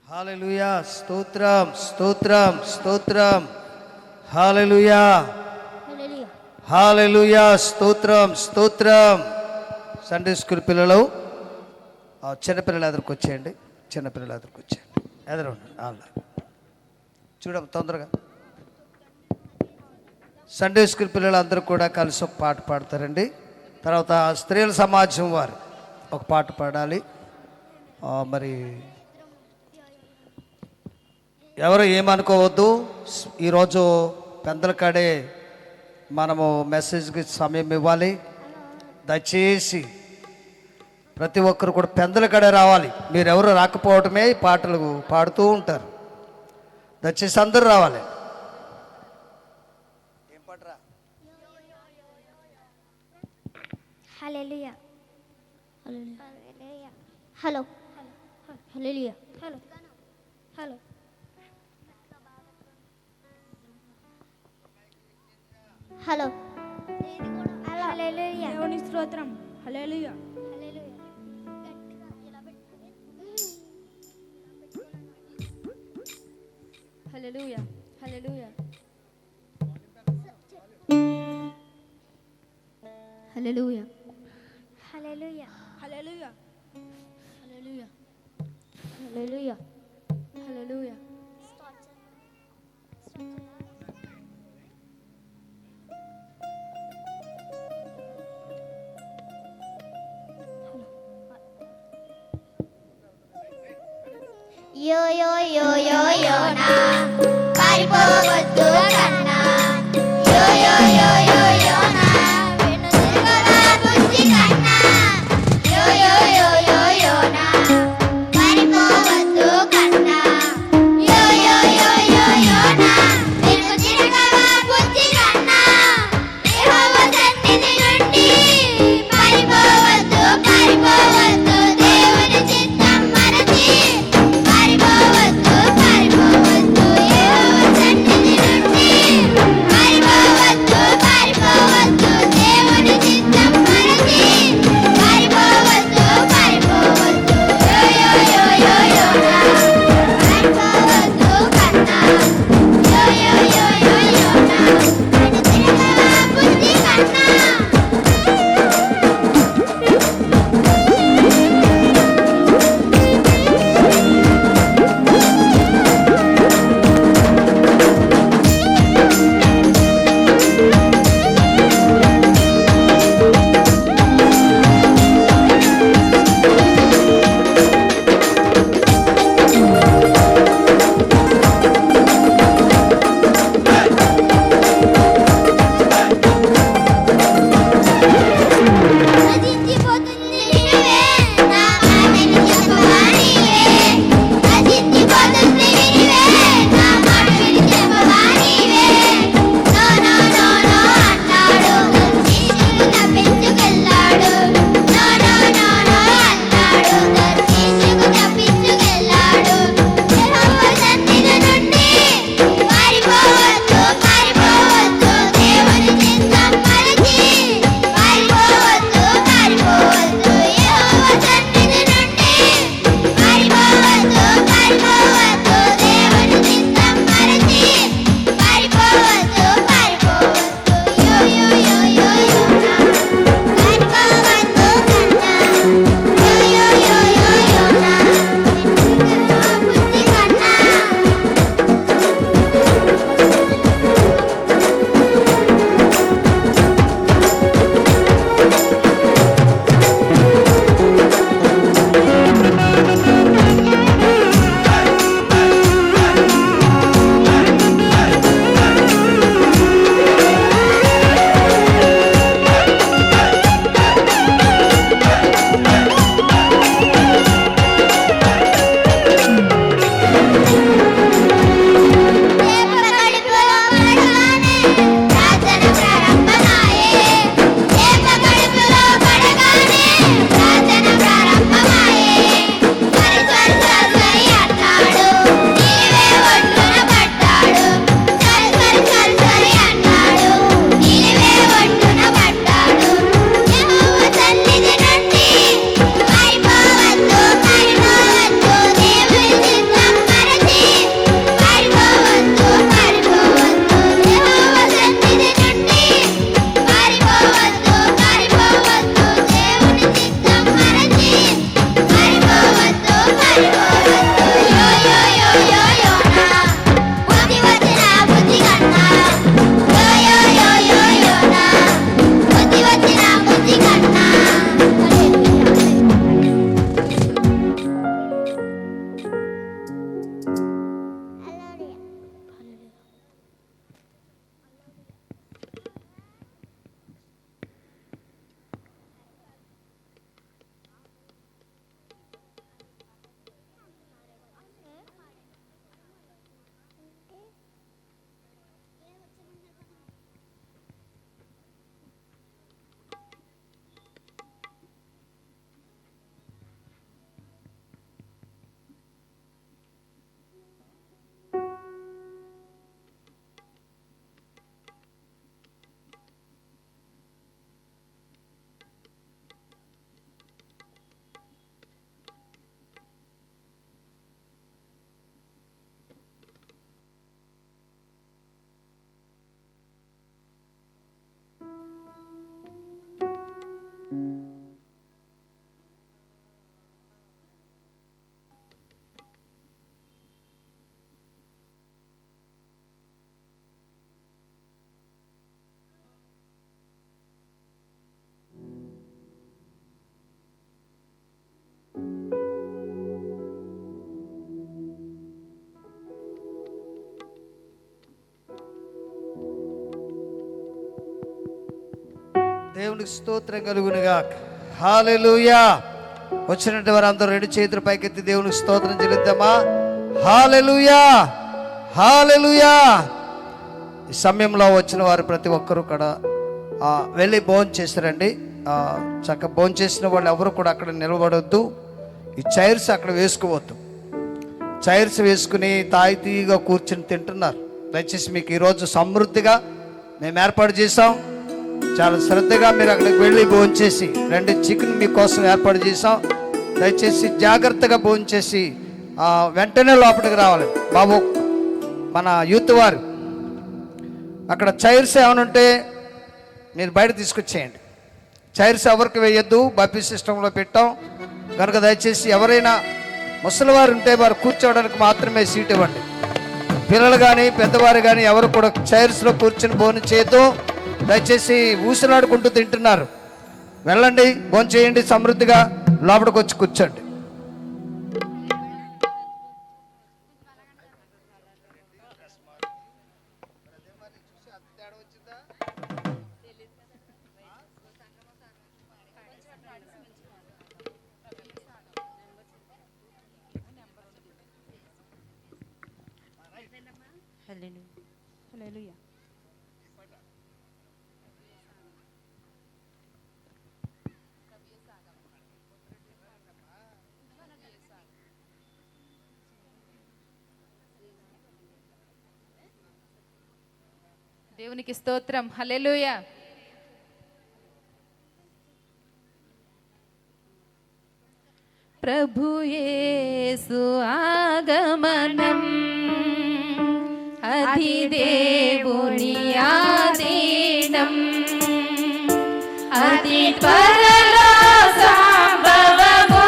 హల్లెలూయా, స్తోత్రం స్తోత్రం స్తోత్రం. హల్లెలూయా హల్లెలూయా, స్తోత్రం స్తోత్రం. సండే స్కూల్ పిల్లలు, చిన్నపిల్లలు ఎదురుకు వచ్చేయండి, చిన్నపిల్లలు ఎదురుకు వచ్చేయండి, ఎదురు చూడము తొందరగా. సండే స్కూల్ పిల్లలు అందరూ కూడా కలిసి ఒక పాట పాడతారండి. తర్వాత స్త్రీల సమాజం వారు ఒక పాట పాడాలి. మరి ఎవరు ఏమనుకోవద్దు, ఈరోజు పెద్దల కాడే మనము మెసేజ్కి సమయం ఇవ్వాలి. దయచేసి ప్రతి ఒక్కరు కూడా పెద్దల కాడే రావాలి. మీరెవరు రాకపోవటమే ఈ పాటలు పాడుతూ ఉంటారు. దయచేసి అందరూ రావాలి. ఏం పాటరా? Hallelujah hallelujah hello hallelujah hello hello hello hallelujah దేవుని స్తోత్రం. Hallelujah hallelujah hallelujah hallelujah hallelujah hallelujah hallelujah hallelujah hallelujah హల్లెలూయా. యో యో యో యో యోనా పారిపోవద్దు కన్నా, యో యో యో యో యోనా వెను తిరగవా బుద్ధి కన్నా, యో యో యో యో యోనా పారిపోవద్దు కన్నా, యో యో యో యో యోనా వెను తిరగవా బుద్ధి కన్నా, యెహోవా సన్నిధి నుండి పారిపోవద్దు పారిపోవద్దు, దేవుని చిత్తం మరచి పారిపోవద్దు పారిపోవద్దు, యెహోవా సన్నిధి నుండి పారిపోవద్దు పారిపోవద్దు, దేవుని చిత్తం మరచి పారిపోవద్దు పారిపోవద్దు, యో యో యో యో యోనా పారిపోవద్దు కన్నా, యో యో యో యో యోనా వెను తిరగవా బుద్ధి కన్నా. దేవునికి స్తోత్రం కలుగునుగా. హల్లెలూయా. వచ్చినట్టు వారు అందరూ రెండు చేతుల పైకెత్తి దేవునికి స్తోత్రం చెల్లిద్దామా. హల్లెలూయా, హల్లెలూయా. ఈ సమయంలో వచ్చిన వారు ప్రతి ఒక్కరూ కూడా వెళ్ళి భోజనం చేశారండి. చక్కగా భోజనం చేసిన వాళ్ళు ఎవరు కూడా అక్కడ నిలబడొద్దు. ఈ చైర్స్ అక్కడ వేసుకోవద్దు. చైర్స్ వేసుకుని తాయితీగా కూర్చుని తింటున్నారు. దయచేసి మీకు ఈరోజు సమృద్ధిగా మేము ఏర్పాటు చేసాం. చాలా శ్రద్ధగా మీరు అక్కడికి వెళ్ళి భోజనం చేసి 2 చికెన్ మీకోసం ఏర్పాటు చేసాం. దయచేసి జాగ్రత్తగా భోజనం చేసి వెంటనే లోపలికి రావాలి. బాబు మన యూత్ వారు అక్కడ చైర్స్ ఏమైనా ఉంటే మీరు బయట తీసుకొచ్చేయండి. చైర్స్ ఎవరికి వేయొద్దు, బఫీ సిస్టంలో పెట్టాం కనుక దయచేసి ఎవరైనా ముసలివారు ఉంటే వారు కూర్చోవడానికి మాత్రమే సీట్ ఇవ్వండి. పిల్లలు కానీ పెద్దవారు కానీ ఎవరు కూడా చైర్స్లో కూర్చొని భోజనం చేయొద్దు. దయచేసి ఊసలాడుకుంటూ తింటున్నారు. వెళ్ళండి, భోజనం చేయండి, సమృద్ధిగా లోపలికి వచ్చి కూర్చోండి. హల్లెలూయా. దేవునికి స్తోత్రం. హల్లెలూయా. ప్రభు యేసు ఆగమనం, అధిదేవుని ఆధీనం, అతి త్వరలో సంభవము,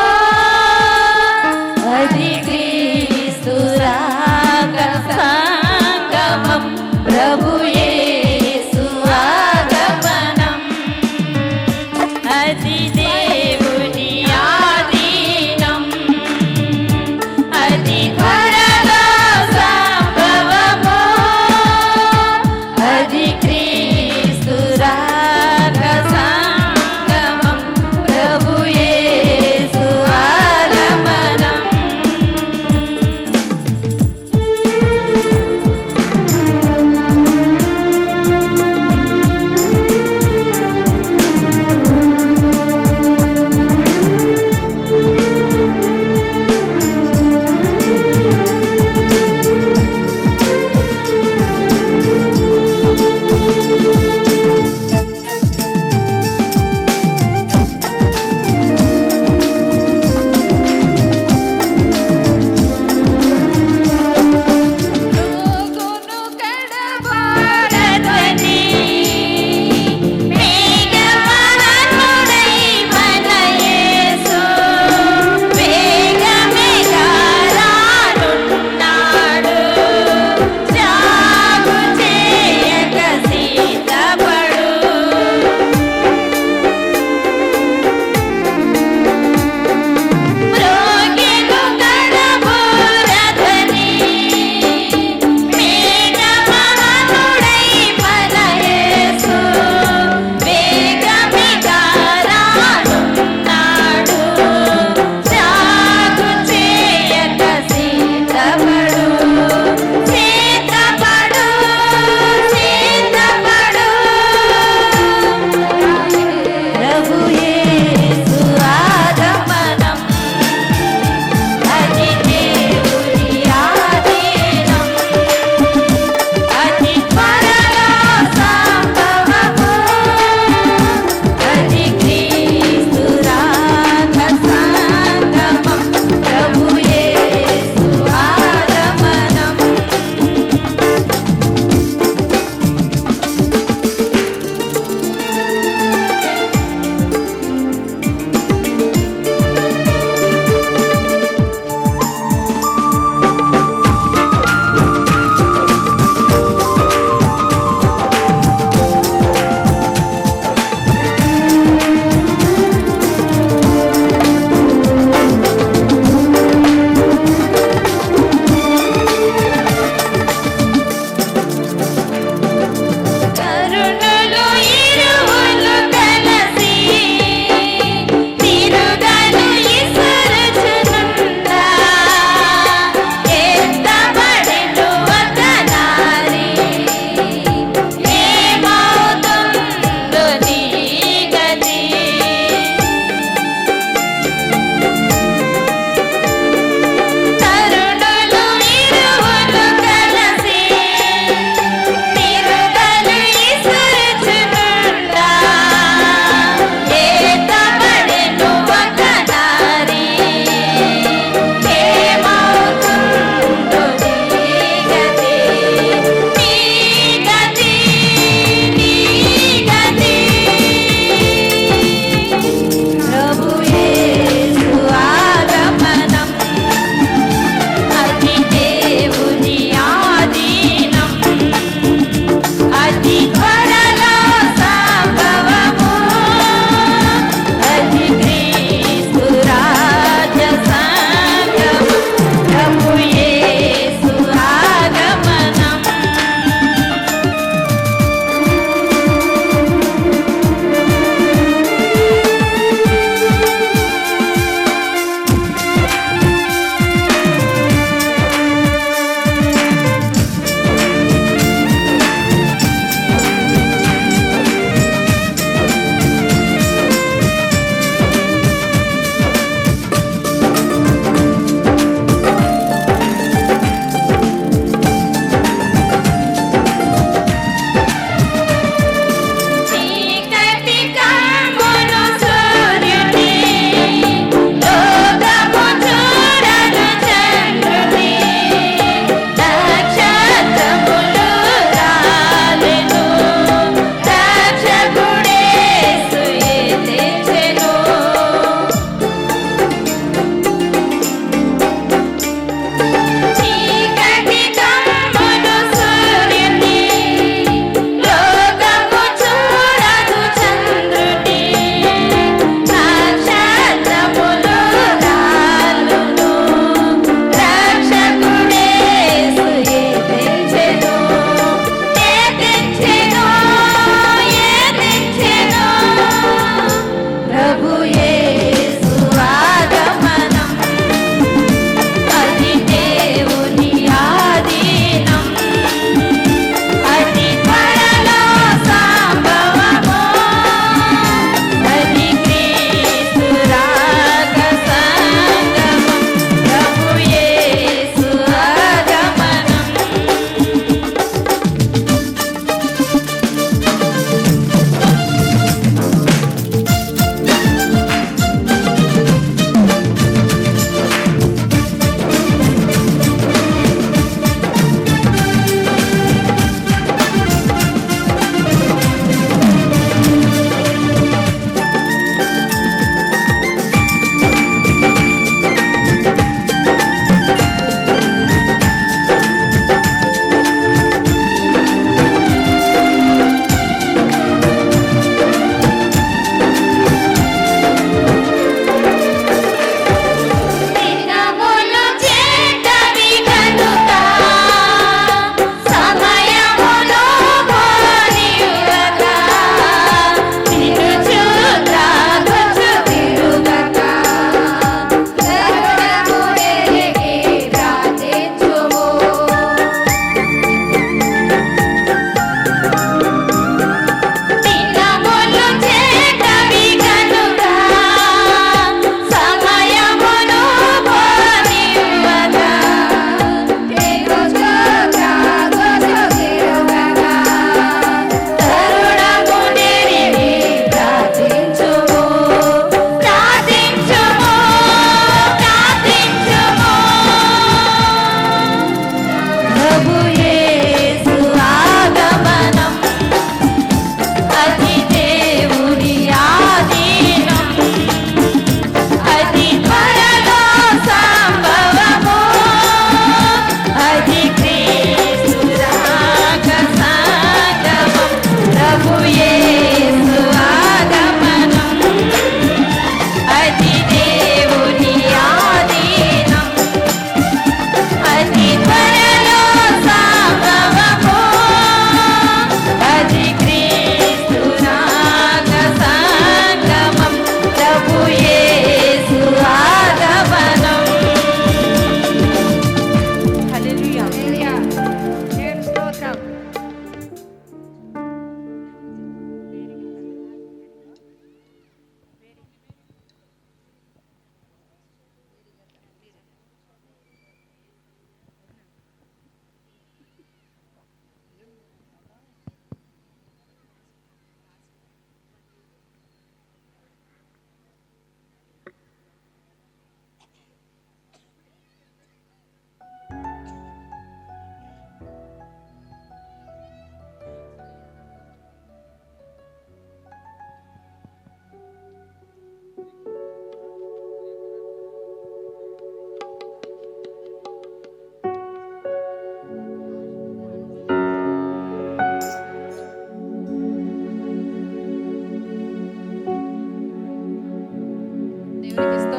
అది క్రీస్తు రాక సంగమం. ప్రభు యేసు ఆగమనం, అది దేవుని ఆధీనం, అది త్వరలో సంభవము, అది క్రీస్తు రాక సంగమం.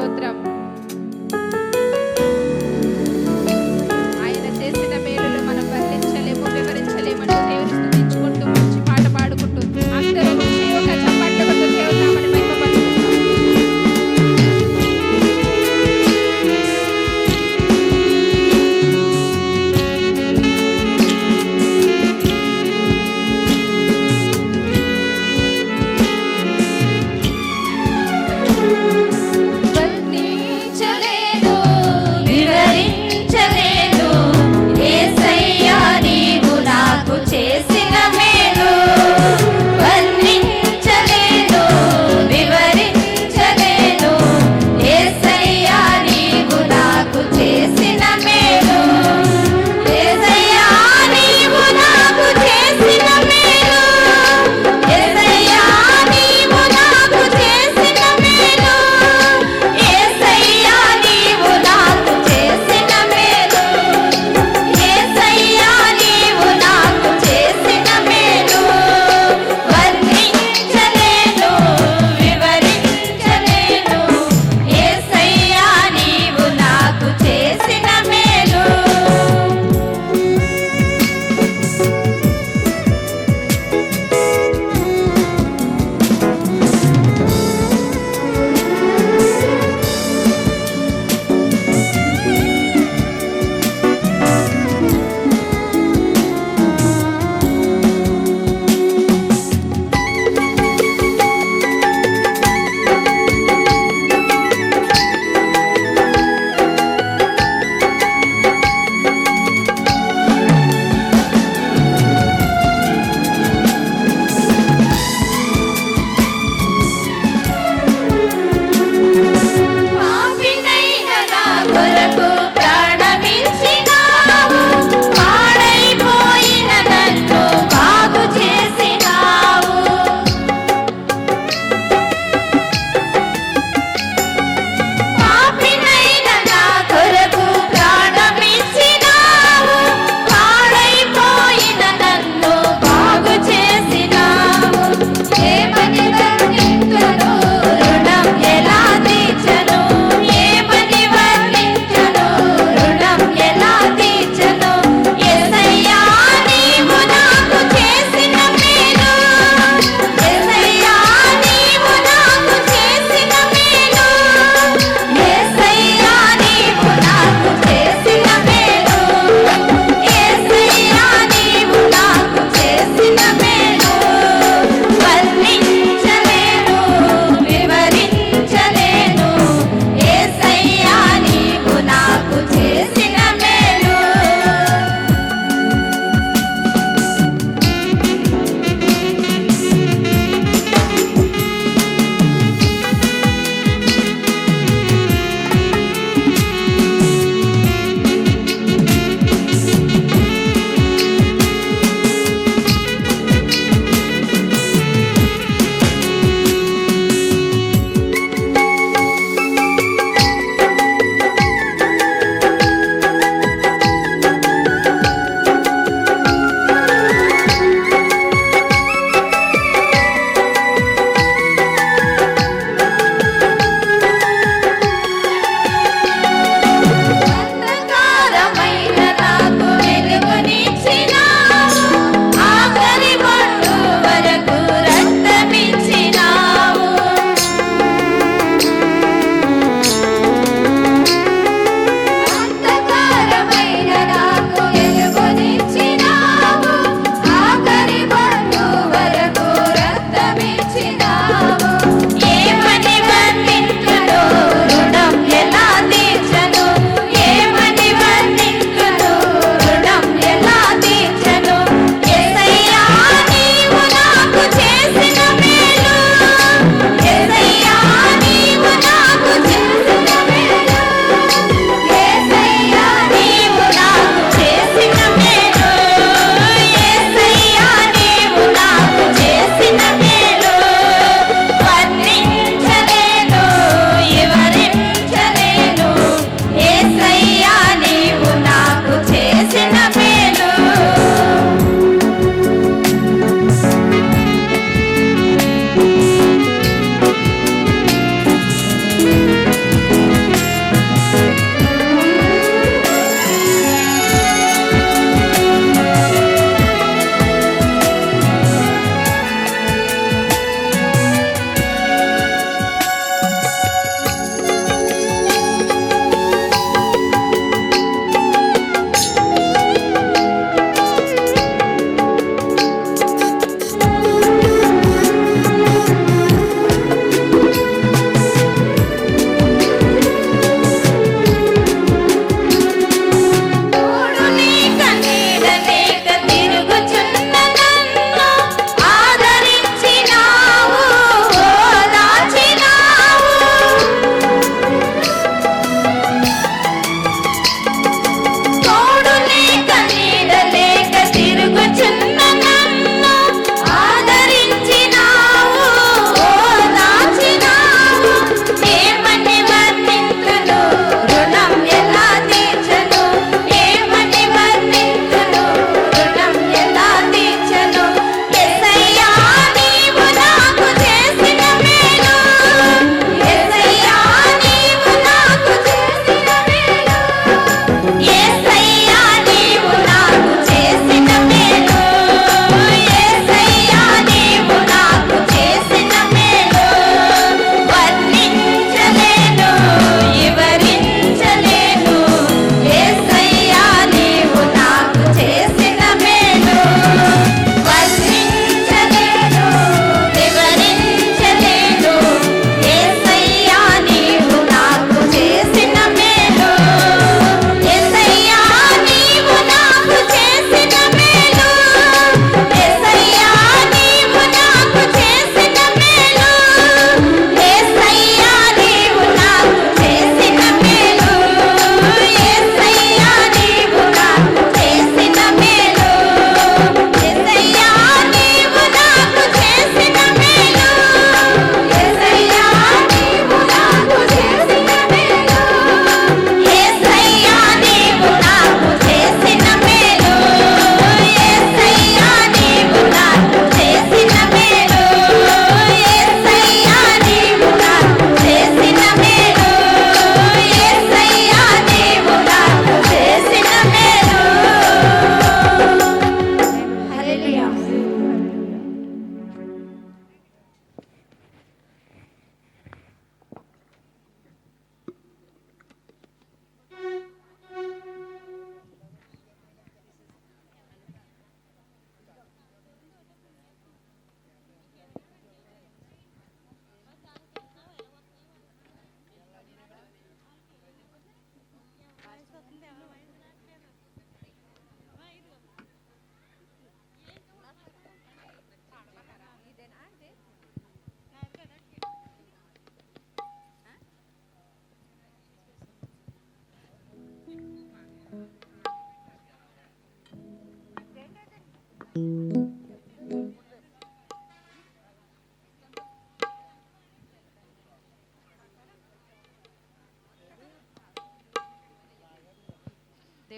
స్తోత్రం. ఆయన చేసిన మేలులు మనం వర్ణించలేము, వివరించలేమంటూ దేవుని స్తుతించుకుంటూ మంచి పాట పాడుకుంటూ అందరూ వచ్చి ఒక చప్పట్లు కొడుతూ దేవుని నామమును మహిమపరుచుకుందాం. వర్ధిల్లును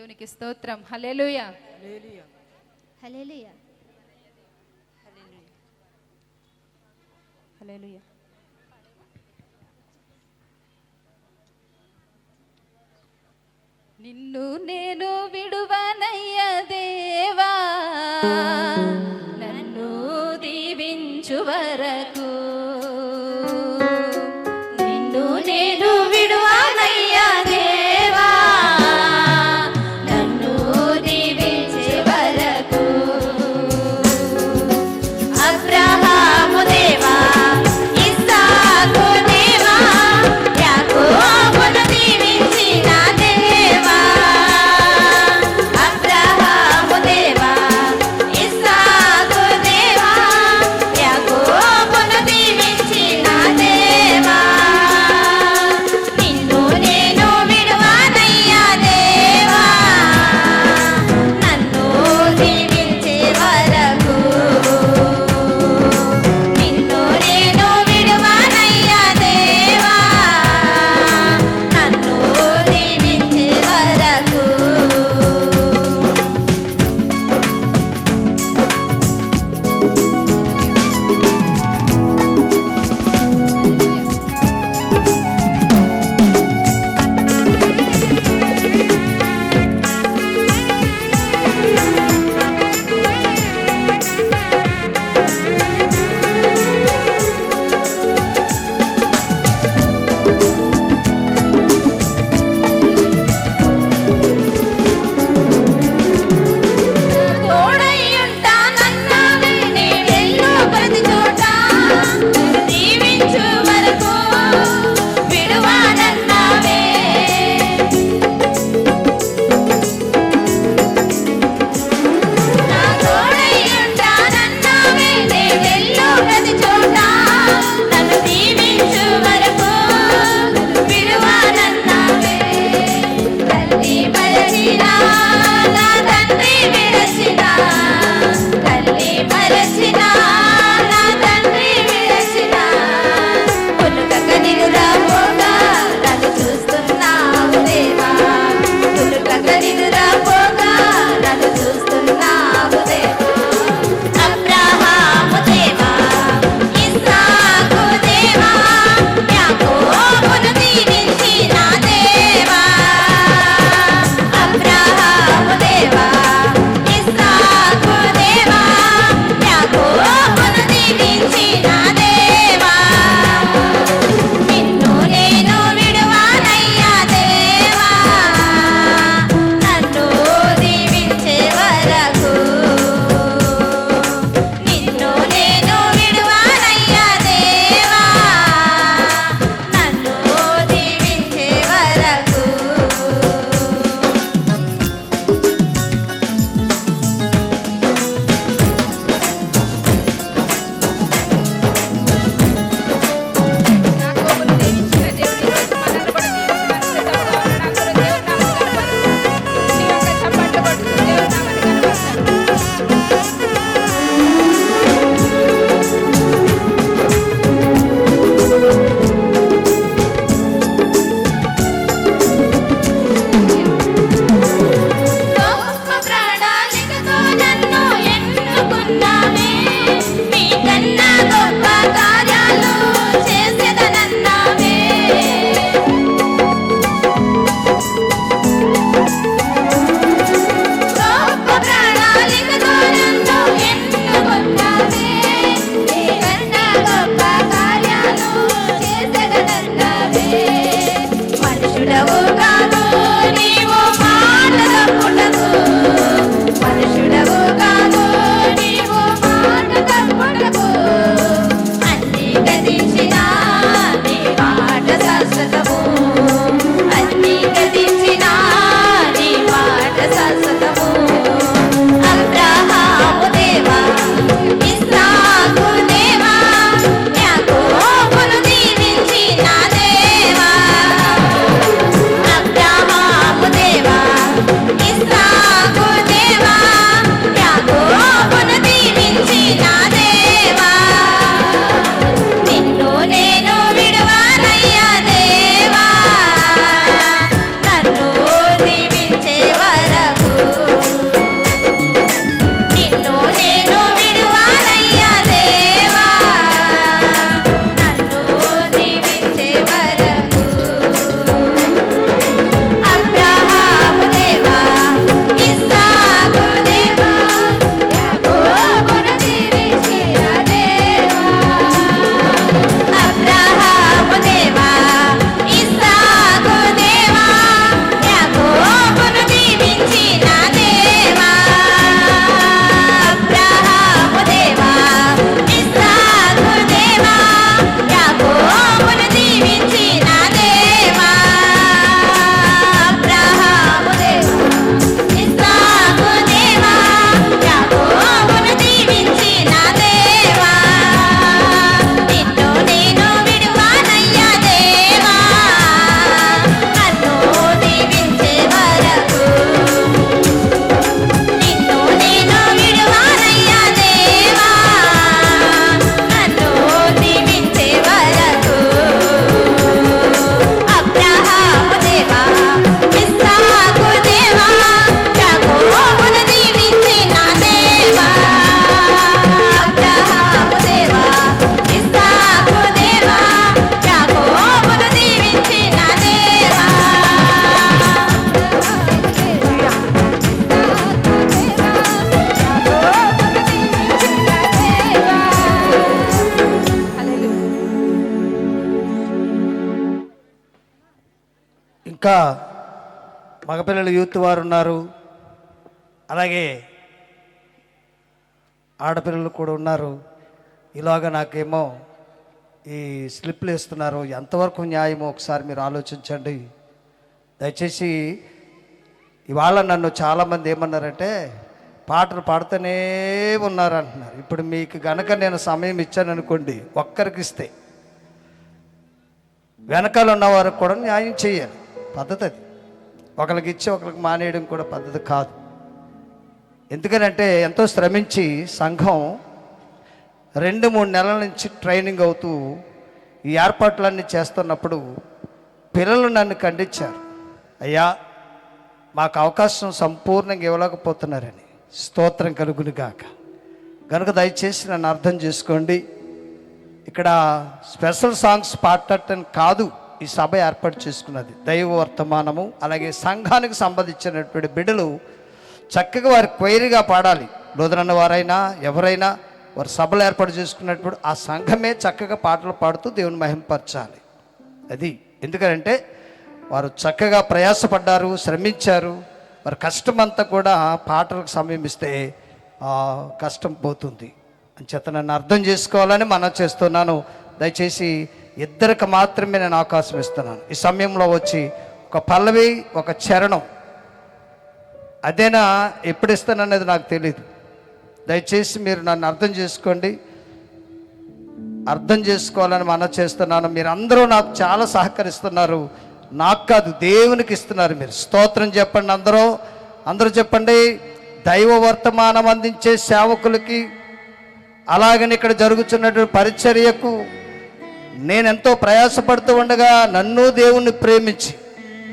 దేవునికి స్తోత్రం. హల్లెలూయా. హల్లెలూయా. హల్లెలూయా. నిన్ను నేను విడువనయ్య దేవా, నన్ను దీవించు వరకు. నిన్ను నేను విడువనయ్యా దేవా, నన్ను దీవించే వరకు. అబ్రహాము దేవా, ఇస్సాకు దేవా, యాకోబును దీవించిన దేవా. అబ్రహాము దేవా, ఇస్సాకు దేవా, యాకోబును దీవించిన దేవా. ఇంకా మగపిల్లలు యూత్ వారు ఉన్నారు, అలాగే ఆడపిల్లలు కూడా ఉన్నారు. ఇలాగా నాకేమో ఈ స్లిప్లు ఇస్తున్నారు. ఎంతవరకు న్యాయమో ఒకసారి మీరు ఆలోచించండి దయచేసి. ఇవాళ నన్ను చాలామంది ఏమన్నారంటే పాటలు పాడుతూనే ఉన్నారు అంటున్నారు. ఇప్పుడు మీకు గనక నేను సమయం ఇచ్చాను అనుకోండి, ఒక్కరికి ఇస్తే వెనకాల ఉన్న వారికి కూడా న్యాయం చేయాలి, పద్ధతి అది. ఒకరికి ఇచ్చి ఒకరికి మానేయడం కూడా పద్ధతి కాదు. ఎందుకనంటే ఎంతో శ్రమించి సంఘం 2-3 నెలల నుంచి ట్రైనింగ్ అవుతూ ఈ ఏర్పాట్లన్నీ చేస్తున్నప్పుడు పిల్లలు నన్ను ఖండించారు, అయ్యా మాకు అవకాశం సంపూర్ణంగా ఇవ్వలేకపోతున్నారని. స్తోత్రం కలుగును గాక. కనుక దయచేసి నన్ను అర్థం చేసుకోండి. ఇక్కడ స్పెషల్ సాంగ్స్ పాడటం కాదు ఈ సభ ఏర్పాటు చేసుకున్నది. దైవ వర్తమానము అలాగే సంఘానికి సంబంధించినటువంటి బిడ్డలు చక్కగా వారి క్వైరీగా పాడాలి. లోదరన్న వారైనా ఎవరైనా వారు సభలు ఏర్పాటు చేసుకున్నప్పుడు ఆ సంఘమే చక్కగా పాటలు పాడుతూ దేవుని మహింపరచాలి. అది ఎందుకంటే వారు చక్కగా ప్రయాసపడ్డారు, శ్రమించారు. వారి కష్టమంతా కూడా పాటలకు సమయం ఇస్తే కష్టం పోతుంది అని చేత నన్ను అర్థం చేసుకోవాలని మనం చేస్తున్నాను. దయచేసి ఇద్దరికి మాత్రమే నేను అవకాశం ఇస్తున్నాను. ఈ సమయంలో వచ్చి ఒక పల్లవి ఒక చరణం అదేనా ఎప్పుడు ఇస్తాననేది నాకు తెలియదు. దయచేసి మీరు నన్ను అర్థం చేసుకోండి. అర్థం చేసుకోవాలని మనం చేస్తున్నాను. మీరు అందరూ నాకు చాలా సహకరిస్తున్నారు, నాకు కాదు దేవునికి ఇస్తున్నారు. మీరు స్తోత్రం చెప్పండి. అందరూ చెప్పండి. దైవ వర్తమానం అందించే సేవకులకి అలాగని ఇక్కడ జరుగుతున్నటువంటి పరిచర్యకు నేనెంతో ప్రయాసపడుతూ ఉండగా నన్ను దేవుణ్ణి ప్రేమించి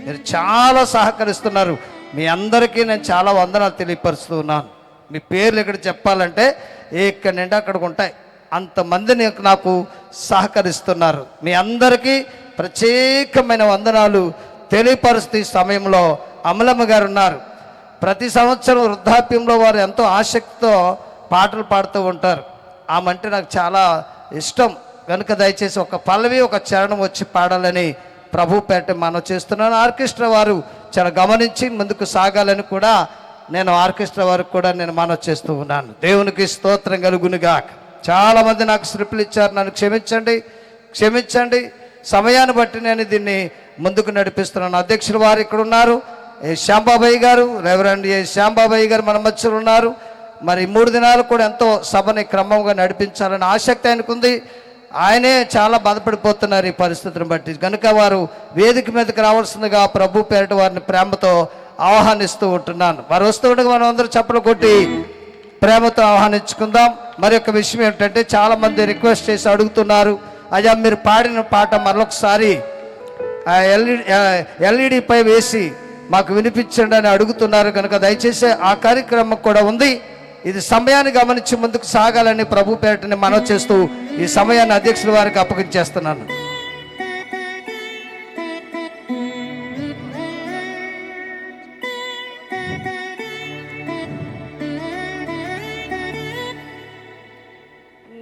మీరు చాలా సహకరిస్తున్నారు. మీ అందరికీ నేను చాలా వందనాలు తెలియపరుస్తూ ఉన్నాను. మీ పేర్లు ఇక్కడ చెప్పాలంటే ఇక్కడ నుండి అక్కడికి ఉంటాయి, అంతమంది నాకు సహకరిస్తున్నారు. మీ అందరికీ ప్రత్యేకమైన వందనాలు తెలియపరుస్తూ ఈ సమయంలో అమలమ్మ గారు ఉన్నారు. ప్రతి సంవత్సరం వృద్ధాప్యంలో వారు ఎంతో ఆసక్తితో పాటలు పాడుతూ ఉంటారు. ఆమె అంటే నాకు చాలా ఇష్టం. కనుక దయచేసి ఒక పల్లవి ఒక చరణం వచ్చి పాడాలని ప్రభు పేట మనం చేస్తున్నాను. ఆర్కెస్ట్రా వారు చాలా గమనించి ముందుకు సాగాలని కూడా నేను ఆర్కెస్ట్రా వారికి కూడా నేను మనవి చేస్తూ ఉన్నాను. దేవునికి స్తోత్రం కలుగునుగా. చాలామంది నాకు స్లిప్లు ఇచ్చారు, నన్ను క్షమించండి. సమయాన్ని బట్టి నేను దీన్ని ముందుకు నడిపిస్తున్నాను. అధ్యక్షులు వారు ఇక్కడ ఉన్నారు, శ్యాంబాబాయి గారు, రెవరెండ్ శ్యాంబాబాయి గారు మన మధ్యలో ఉన్నారు. మరి 3 దినాలు కూడా ఎంతో సభని క్రమంగా నడిపించాలని ఆసక్తి ఆయనకుంది. ఆయనే చాలా బాధపడిపోతున్నారు ఈ పరిస్థితిని బట్టి. కనుక వారు వేదిక మీదకి రావాల్సిందిగా ప్రభు పేరిట వారిని ప్రేమతో ఆహ్వానిస్తూ ఉంటున్నాను. వారు వస్తూ ఉండగా మనం అందరూ చప్పలు కొట్టి ప్రేమతో ఆహ్వానించుకుందాం. మరి ఒక విషయం ఏంటంటే చాలామంది రిక్వెస్ట్ చేసి అడుగుతున్నారు, అయ్యా మీరు పాడిన పాట మరొకసారి ఎల్ఈడి పై వేసి మాకు వినిపించండి అని అడుగుతున్నారు. కనుక దయచేసి ఆ కార్యక్రమం కూడా ఉంది. ఇది సమయాన్ని గమనించి ముందుకు సాగాలని ప్రభు పేరిటని మనవి చేస్తూ ఈ సమయాన్ని అధ్యక్షుల వారికి అప్పగించేస్తున్నాను.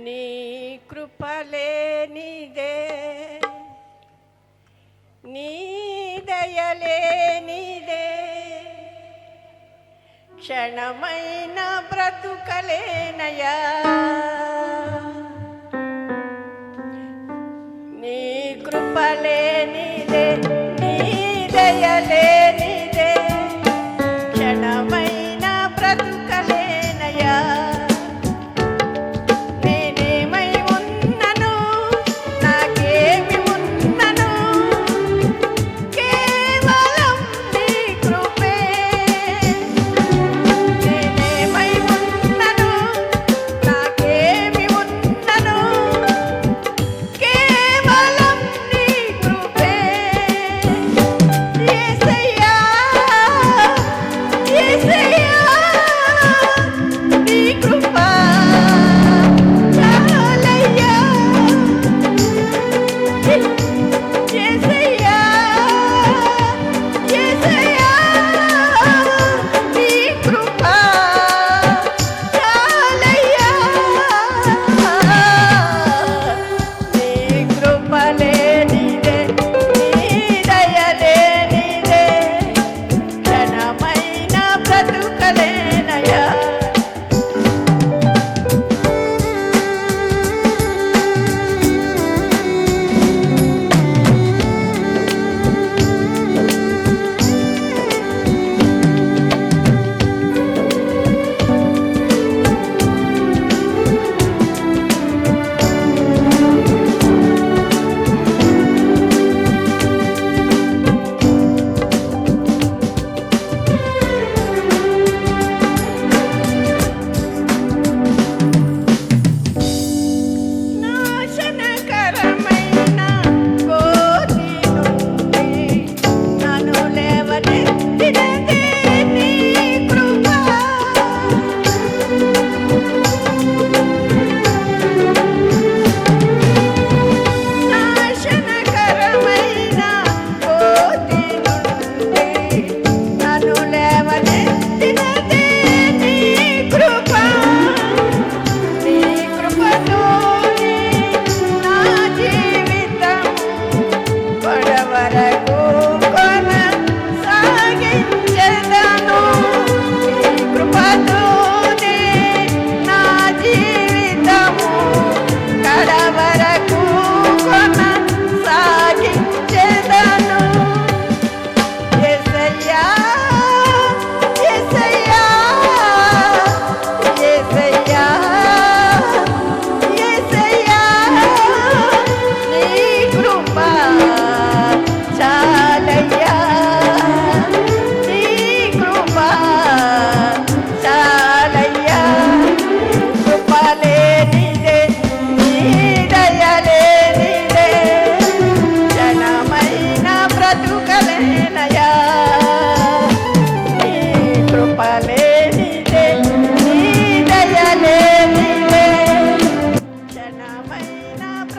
నీ కృపలే నీదే, నీ దయలే నీదే, క్షణమైన బ్రతుకలేనయా. నీ కృపలే నీదే, నీ దయలే నీదే, క్షణమైన బ్రతుకలేనయా. నేనేమై ఉన్నను, నాకేమి ఉన్నను, కేవలం నీ కృపే. నేనేమై ఉన్నను, నాకేమి ఉన్నను, కేవలం నీ కృపే.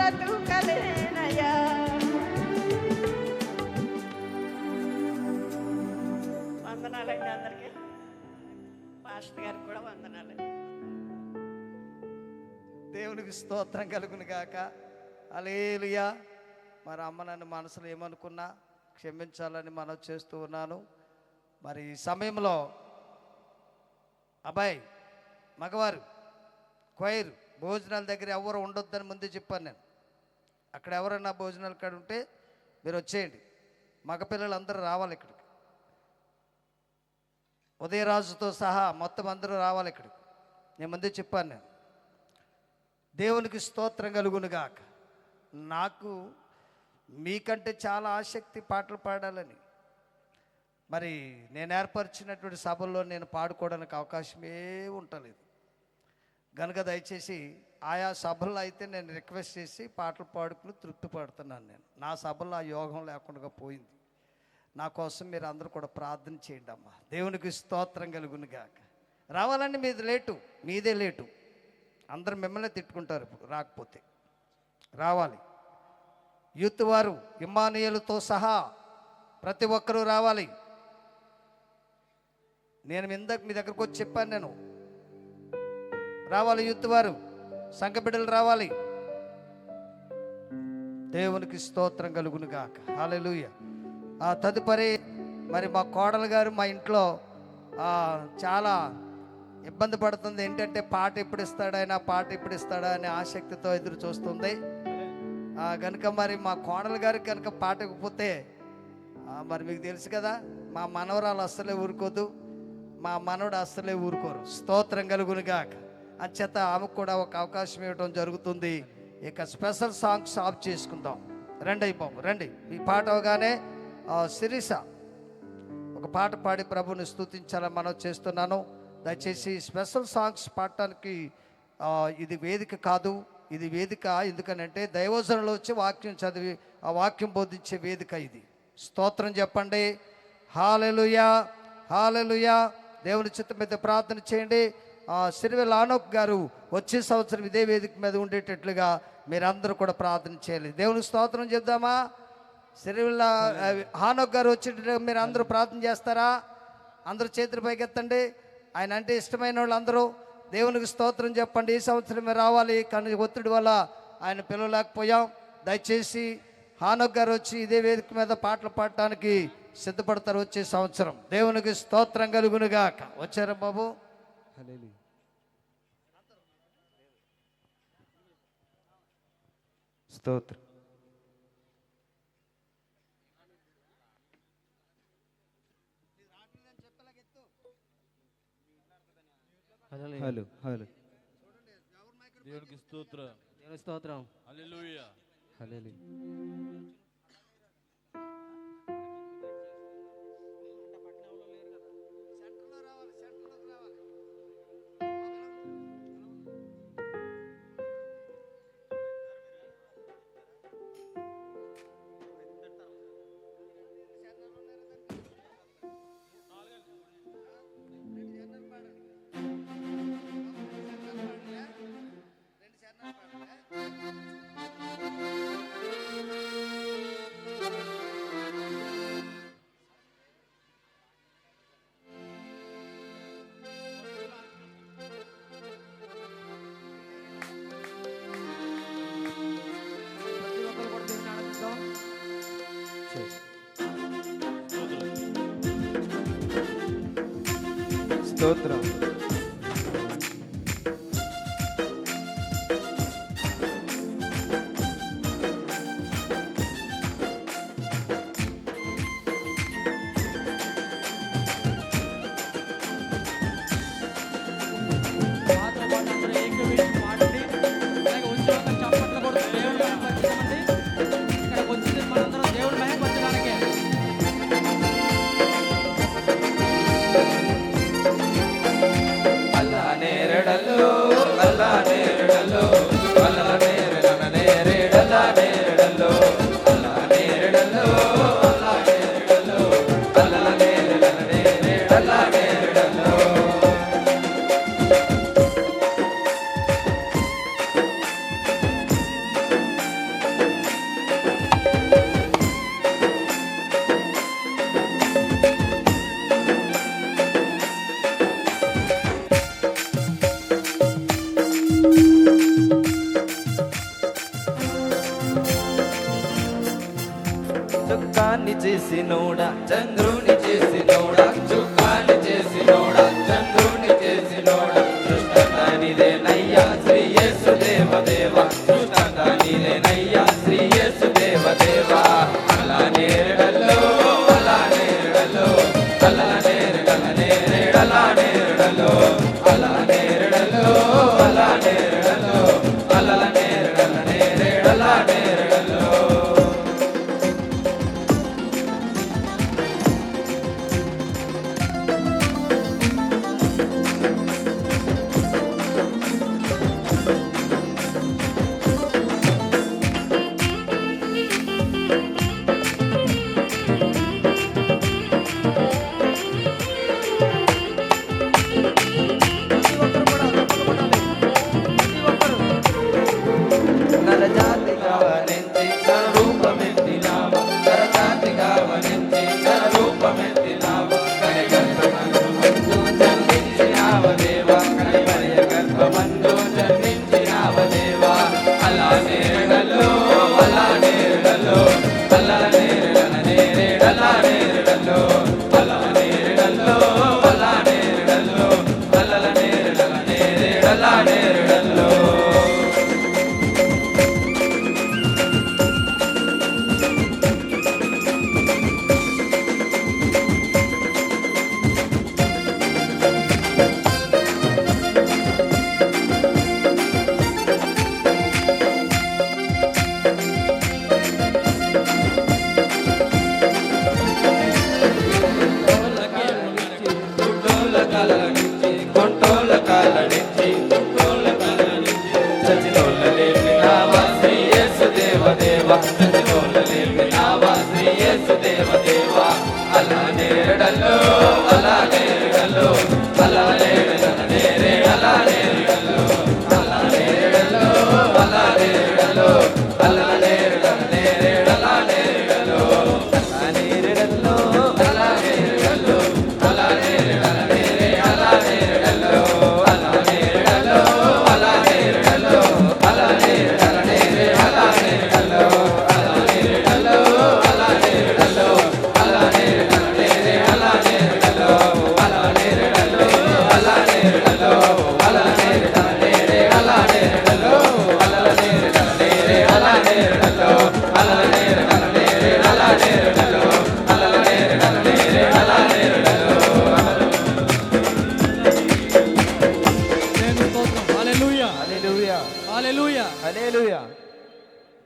బ్రతుకలేనయ్యా. వందనాలండి అందరికీ. పాస్టర్ గారికి కూడా వందనాలు. దేవునికి స్తోత్రం కలుగును గాక. హల్లెలూయా. మరి అమ్మ నన్ను మనసులో ఏమనుకున్నా క్షమించాలని మనం చేస్తూ ఉన్నాను. మరి ఈ సమయంలో అబ్బాయి మగవారు క్వైర్ భోజనాల దగ్గర ఎవరు ఉండొద్దని ముందే చెప్పాను నేను. అక్కడ ఎవరైనా భోజనాల కాడ ఉంటే మీరు వచ్చేయండి. మగపిల్లలు అందరూ రావాలి ఇక్కడికి. ఉదయరాజుతో సహా మొత్తం అందరూ రావాలి ఇక్కడికి. నేను ముందే చెప్పాను నేను. దేవునికి స్తోత్రం కలుగునుగాక. నాకు మీకంటే చాలా ఆసక్తి పాటలు పాడాలని. మరి నేను ఏర్పరిచినటువంటి సభల్లో నేను పాడుకోవడానికి అవకాశమే ఉండలేదు కనుక దయచేసి ఆయా సభల్లో అయితే నేను రిక్వెస్ట్ చేసి పాటలు పాడుకుని తృప్తి పడుతున్నాను. నేను నా సభలో ఆ యోగం లేకుండా పోయింది. నా కోసం మీరు అందరూ కూడా ప్రార్థన చేయండి అమ్మా. దేవునికి స్తోత్రం కలుగును గాక. రావాలండి, మీది లేటు, మీదే లేటు. అందరూ మిమ్మల్ని తిట్టుకుంటారు ఇప్పుడు రాకపోతే. రావాలి. యూత్ వారు ఇమ్మానుయేలుతో సహా ప్రతి ఒక్కరూ రావాలి. నేను ఇందాక మీ దగ్గరకు వచ్చి చెప్పాను నేను. రావాలి యూత్ వారు, సంఘ బిడ్డలు రావాలి. దేవునికి స్తోత్రం కలుగును గాక. హల్లెలూయా. తదుపరి మరి మా కోడలు గారు మా ఇంట్లో చాలా ఇబ్బంది పడుతుంది. ఏంటంటే పాట ఎప్పుడు ఇస్తాడా ఆయన, పాట ఎప్పుడు ఇస్తాడా అనే ఆసక్తితో ఎదురు చూస్తుంది. కనుక మరి మా కోడలు గారికి కనుక పాట ఇవ్వకపోతే మరి మీకు తెలుసు కదా, మా మనవరాలు అస్సలే ఊరుకోదు, మా మనవడు అస్సలే ఊరుకోరు. స్తోత్రం కలుగును గాక. అంచేత ఆమెకు కూడా ఒక అవకాశం ఇవ్వడం జరుగుతుంది. ఇక స్పెషల్ సాంగ్స్ ఆఫ్ చేసుకుందాం. రండి అయిపోము, రండి. ఈ పాట అవగానే శిరీష ఒక పాట పాడి ప్రభుని స్తుతించాలని మనం చేస్తున్నాను. దయచేసి స్పెషల్ సాంగ్స్ పాడటానికి ఇది వేదిక కాదు, ఇది వేదిక ఎందుకనంటే దైవజనులు వచ్చి వాక్యం చదివి ఆ వాక్యం బోధించే వేదిక ఇది. స్తోత్రం చెప్పండి. హల్లెలూయా, హల్లెలూయా. దేవుని చిత్తం మీద ప్రార్థన చేయండి. సిరివెల్ ఆనోక్ గారు వచ్చే సంవత్సరం ఇదే వేదిక మీద ఉండేటట్లుగా మీరందరూ కూడా ప్రార్థన చేయాలి. దేవుని స్తోత్రం చెప్దామా? సిరివెల్ ఆనోక్ గారు వచ్చేటట్లుగా మీరు అందరూ ప్రార్థన చేస్తారా? అందరూ చేతుల పైకి ఎత్తండి. ఆయన అంటే ఇష్టమైన వాళ్ళు అందరూ దేవునికి స్తోత్రం చెప్పండి. ఈ సంవత్సరమే రావాలి, కానీ ఒత్తిడి వల్ల ఆయన పిలవలేకపోయాం. దయచేసి హానోక్ గారు వచ్చి ఇదే వేదిక మీద పాటలు పాడటానికి సిద్ధపడతారు వచ్చే సంవత్సరం. దేవునికి స్తోత్రం కలుగునుగాక. వచ్చారా బాబు? స్తోత్రం. Hello hello. దేవునికి స్తోత్రం. దేవుని స్తోత్రం. హల్లెలూయా. హల్లెలూయా. స్తోత్రం. చుక్కాన్ని చేసినోడా చంద్రుని చేసినోడా చుక్కాన్ని చేసినోడా చంద్రుని చేసినోడా సృష్టంగా నీదేనయ్యా శ్రీ యేసు దేవదేవా సృష్టంగా నీదేనయ్యా శ్రీ యేసు దేవదేవా అలా నేరడల్లో అలా నేరడల్లో అలా నేరడల నేరడలా నేరడల్లో అలా నేరడల్లో అలా నేరడల్లో అలా నేరడల నేరడలా నేరడల్లో నరజాతిగా వనించి స్వరూపమెత్తినావా నరజాతిగా వనించి స్వరూపమెత్తినావా కనిగర్భమందు జన్మించినావ దేవా కనిమరియ గర్భమందు జన్మించినావ దేవా అలా నేరడల్లో అలా నేరడల్లో అలా నేరడల నేరడలా నేరడల్లో అలా నేరడల్లో అలా నేరడల్లో అలా నేరడల నేరడలా నేరడల్లో గుడ్డోల కాలనిచ్చి కొంటోల కాలనిచ్చి గుడ్డోల కాలనిచ్చి సచినోల లేపినావా శ్రీ యేసు దేవదేవా సచినోల లేపినావా శ్రీ యేసు దేవదేవా అలా నేరడల్లో అలా నేరడల్లో అలా నేరడల నేరడలా నేరడల్లో అలా నేరడల్లో అలా నేరడల్లో అలా నేరడల నేరడలా నేరడల్లో అలా నేరడల్లో అలా నేరడల్లో అలా నేరడల నేరడలా నేరడల్లో అలా నేరడల్లో అలా నేరడల్లో అలా నేరడల నేరడలా నేరడల్లో అలా నేరడల్లో అలా నేరడల్లో అలా నేరడల నేరడలా నేరడల్లో అలా నేరడల్లో అలా నేరడల్లో అలా నేరడల నేరడలా నేరడల్లో అలా నేరడల నేరడలా నేరడల్లో అలా నేరడల నేరడలా నేరడల్లో అలా నేరడల నేరడలా నేరడల్లో దేవుని స్తోత్రం. Hallelujah. Hallelujah hallelujah. Hallelujah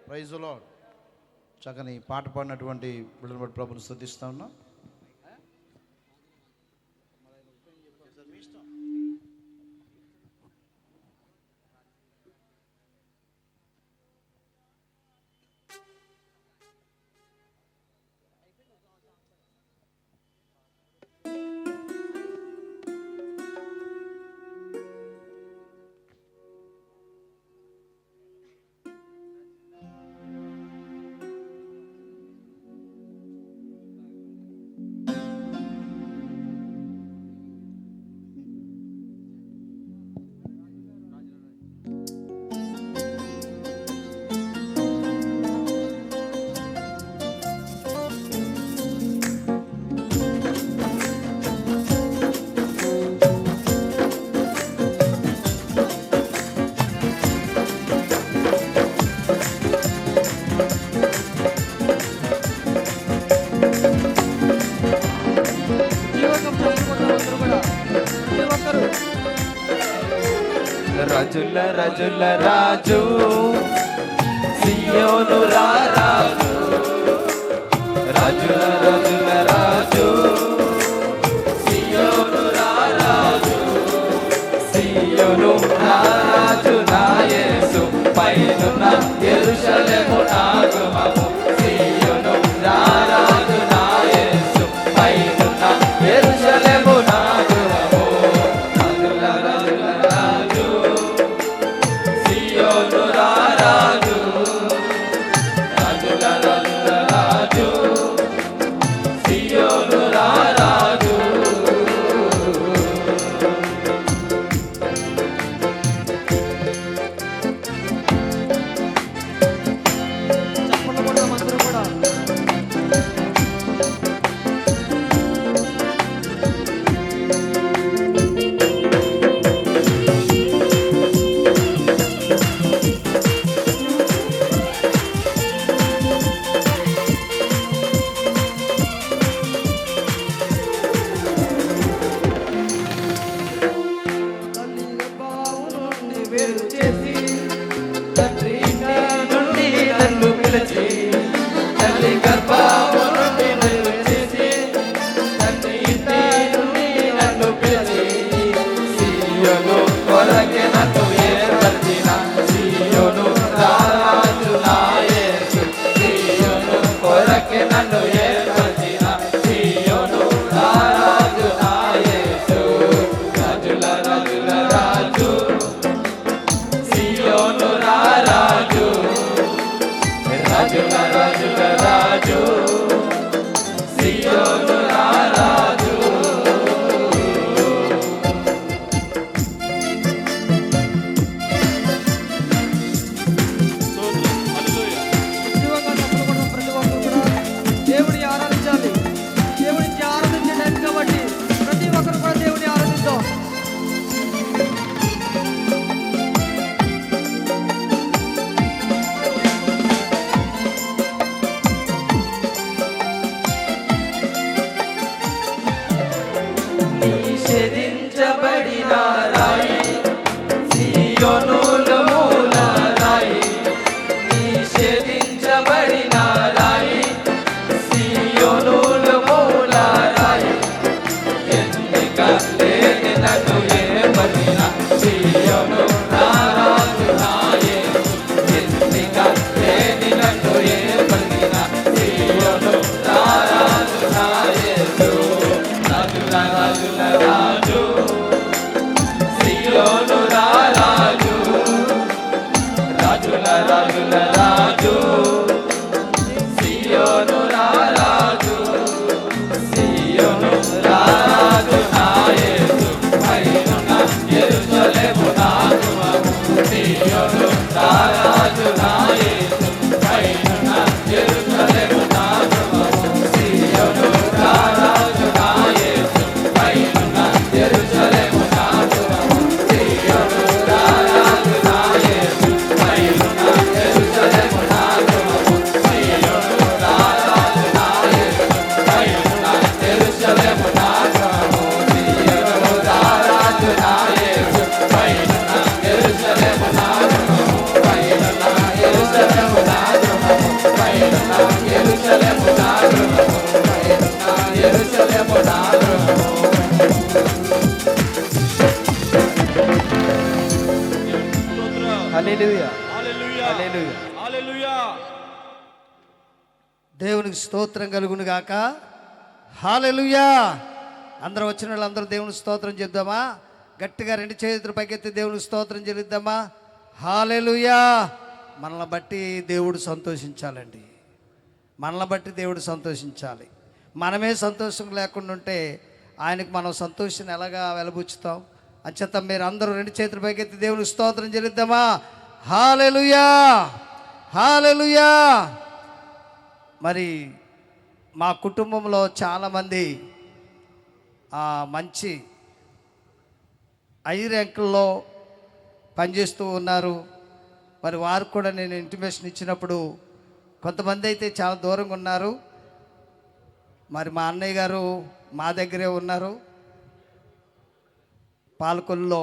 praise the Lord. చక్కని పాట పాడినటువంటి బిడ్డలను బట్టి ప్రభుని స్తుతిస్తా ఉన్నాం. రజుల రజుల రాజు సియోను రాజు రజుల రజుల రాజు సియోను రాజు సియోను రాజు నా యేసు పైనున్న యెరూషలేము నాగమము సియోను రాజు నా యేసు పైనున్న యెరూషలేము నాగమము రజుల రజుల రాజు సియోను రాజు రాజుల రాజుల రాజు సియోను రారాజు. ఉద్యోగంగా డబ్బులు కూడా ప్రతి ఒక్కరు కూడా దేవుని ఆరాధించాలి. దేవునికి ఆరాధించే టైం కాబట్టి ప్రతి ఒక్కరు కూడా దేవుని ఆరాధిద్దాం. నిషేధించబడిన రాయి సియోనుల మూల రాయి, నిషేధించబడిన రాయి సియోనుల మూల రాయి. ఎన్నిక లేని నన్ను ఏర్పడిన సియోను రారాజు నా యేసు. ఎన్నిక లేని నన్ను ఏర్పడిన సియోను రారాజు నా యేసు. రాజుల రాజుల రాజు సియోను రారాజు. రాజుల రాజుల రాజు సియోను రారాజు. సియోను రారాజు నా యేసు. పైనున్న యెరూషలేము నా గృహము. సియోను రారాజు నా యేసు. పైనున్న యెరూషలేము నా గృహము. సియోను రారాజు నా యేసు. పైనున్న యెరూషలేము నా గృహము. సియోను రారాజు నా యేసు. పైనున్న యెరూషలేము నా గృహము. సియోను రారాజు నా యేసు. పైనున్న యెరూషలేము నా గృహము. సియోను రారాజు నా యేసు. పైనున్న యెరూషలేము నా గృహము. పైనున్న యెరూషలేము నా గృహము. పైనున్న యెరూషలేము నా గృహము. పైనున్న యెరూషలేము నా గృహము. హల్లెలూయా హల్లెలూయా హల్లెలూయా. దేవునికి స్తోత్రం కలుగును గాక. హల్లెలూయా. అందరూ వచ్చిన వాళ్ళందరూ దేవునికి స్తోత్రం చేద్దామా? గట్టిగా రెండు చేతులు పైకెత్తి దేవునికి స్తోత్రం చెల్లిద్దామా? హల్లెలూయా. మనల్ని బట్టి దేవుడు సంతోషించాలండి. మనల్ని బట్టి దేవుడు సంతోషించాలి. మనమే సంతోషం లేకుండా ఉంటే ఆయనకు మనం సంతోషాన్ని ఎలాగా వెలబుచ్చుతాం? అంచేత మీరు అందరూ రెండు చేతులు పైకెత్తి దేవునికి స్తోత్రం చెల్లిద్దామా? హల్లెలూయా హల్లెలూయా. మరి మా కుటుంబంలో చాలామంది మంచి హై ర్యాంకుల్లో పనిచేస్తూ ఉన్నారు. మరి వారు కూడా నేను ఇంటిమేషన్ ఇచ్చినప్పుడు కొంతమంది అయితే చాలా దూరంగా ఉన్నారు. మరి మా అన్నయ్య గారు మా దగ్గరే ఉన్నారు, పాలకొల్లులో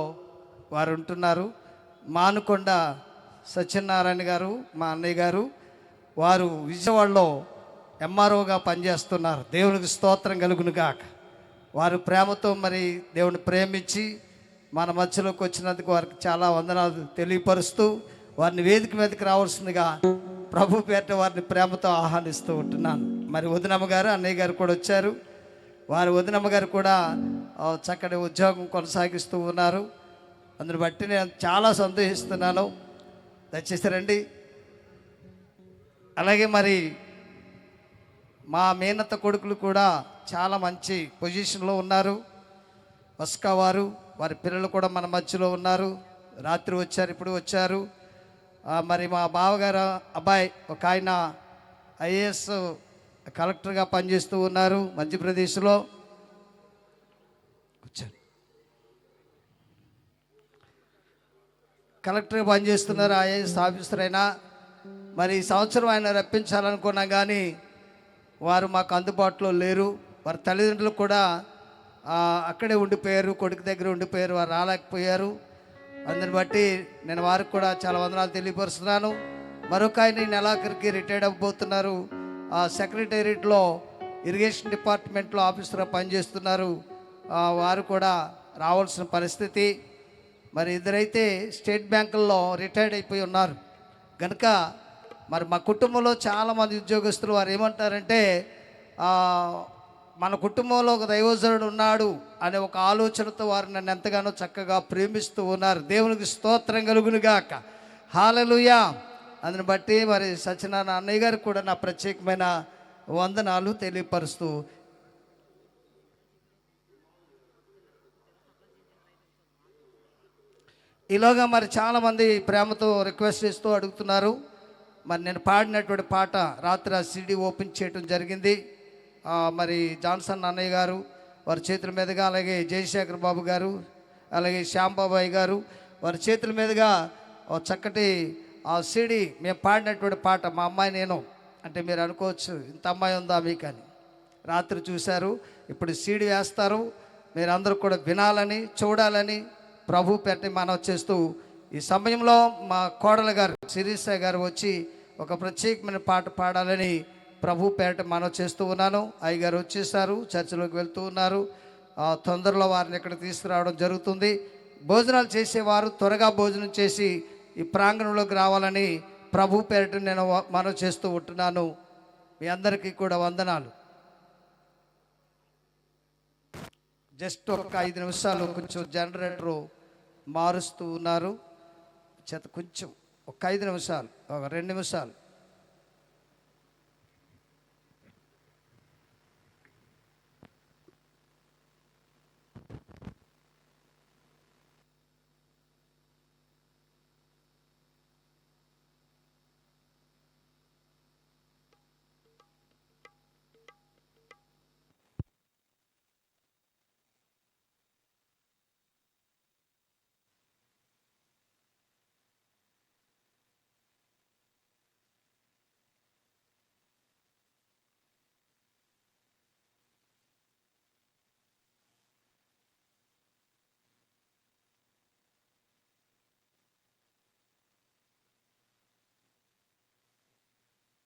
వారు ఉంటున్నారు. మానుకొండ సత్యనారాయణ గారు మా అన్నయ్య గారు, వారు విజయవాడలో ఎంఆర్ఓగా పనిచేస్తున్నారు. దేవునికి స్తోత్రం కలుగును గాక. వారు ప్రేమతో మరి దేవుని ప్రేమించి మన మధ్యలోకి వచ్చినందుకు వారికి చాలా వందనాలు తెలియపరుస్తూ వారిని వేదిక మీదకి రావాల్సిందిగా ప్రభు పేట వారిని ప్రేమతో ఆహ్వానిస్తూ ఉంటున్నాను. మరి వదినమ్మ గారు అన్నయ్య గారు కూడా వచ్చారు. వారి వదినమ్మ గారు కూడా చక్కటి ఉద్యోగం కొనసాగిస్తూ ఉన్నారు. అందుని బట్టి నేను చాలా సంతోషిస్తున్నాను. దయచేసి రండి. అలాగే మరి మా మేనత్త కొడుకులు కూడా చాలా మంచి పొజిషన్లో ఉన్నారు. వస్కా వారు, వారి పిల్లలు కూడా మన మధ్యలో ఉన్నారు. రాత్రి వచ్చారు, ఇప్పుడు వచ్చారు. మరి మా బావగారు అబ్బాయి ఒక ఆయన ఐఏఎస్ కలెక్టర్గా పనిచేస్తూ ఉన్నారు మధ్యప్రదేశ్లో. కలెక్టర్గా పనిచేస్తున్నారు, ఐఏఎస్ ఆఫీసర్ అయినా. మరి ఈ సంవత్సరం ఆయన రప్పించాలనుకున్నాం కానీ వారు మాకు అందుబాటులో లేరు. వారి తల్లిదండ్రులు కూడా అక్కడే ఉండిపోయారు, కొడుకు దగ్గర ఉండిపోయారు, వారు రాలేకపోయారు. అందుని బట్టి నేను వారికి కూడా చాలా వందనాలు తెలియపరుస్తున్నాను. మరొక ఆయన ఈ నెలాఖరికి రిటైర్డ్ అవ్వబోతున్నారు. సెక్రటేరియట్లో ఇరిగేషన్ డిపార్ట్మెంట్లో ఆఫీసర్గా పనిచేస్తున్నారు. వారు కూడా రావాల్సిన పరిస్థితి. మరి ఇద్దరైతే స్టేట్ బ్యాంకుల్లో రిటైర్డ్ అయిపోయి ఉన్నారు కనుక మరి మా కుటుంబంలో చాలామంది ఉద్యోగస్తులు వారు ఏమంటారంటే మన కుటుంబంలో ఒక దైవజనుడు ఉన్నాడు అనే ఒక ఆలోచనతో వారు నన్ను ఎంతగానో చక్కగా ప్రేమిస్తూ ఉన్నారు. దేవునికి స్తోత్రం కలుగును గాక. హల్లెలూయా. అందుని బట్టి మరి సత్యనారాయణ అన్నయ్య గారికి కూడా నా ప్రత్యేకమైన వందనాలు తెలియపరుస్తూ ఈలోగా మరి చాలామంది ప్రేమతో రిక్వెస్ట్ చేస్తూ అడుగుతున్నారు. మరి నేను పాడినటువంటి పాట రాత్రి ఆ సిడి ఓపెన్ చేయడం జరిగింది. మరి జాన్సన్ అన్నయ్య గారు వారి చేతుల మీదుగా, అలాగే జయశేఖర్ బాబు గారు, అలాగే శ్యాంబాబాయ్ గారు వారి చేతుల మీదుగా చక్కటి ఆ సిడి మేము పాడినటువంటి పాట మా అమ్మాయి నేను అంటే మీరు అనుకోవచ్చు ఇంత అమ్మాయి ఉందా మీకు అని. రాత్రి చూశారు, ఇప్పుడు సీడీ వేస్తారు. మీరు అందరూ కూడా వినాలని చూడాలని ప్రభు పెట్టి మనవి చేస్తూ ఈ సమయంలో మా కోడలు గారు శిరీష గారు వచ్చి ఒక ప్రత్యేకమైన పాట పాడాలని ప్రభు పేట మనవి చేస్తూ ఉన్నాను. అయ్యగారు వచ్చేసారు, చర్చిలోకి వెళ్తూ ఉన్నారు. తొందరలో వారిని ఇక్కడ తీసుకురావడం జరుగుతుంది. భోజనాలు చేసేవారు త్వరగా భోజనం చేసి ఈ ప్రాంగణంలోకి రావాలని ప్రభు పేరిట నేను మనవి చేస్తూ ఉంటున్నాను. మీ అందరికీ కూడా వందనాలు. జస్ట్ ఒక 5 నిమిషాలు కొంచెం జనరేటరు మారుస్తూ ఉన్నారు. కొంచెం ఒక 5 నిమిషాలు, ఒక 2 నిమిషాలు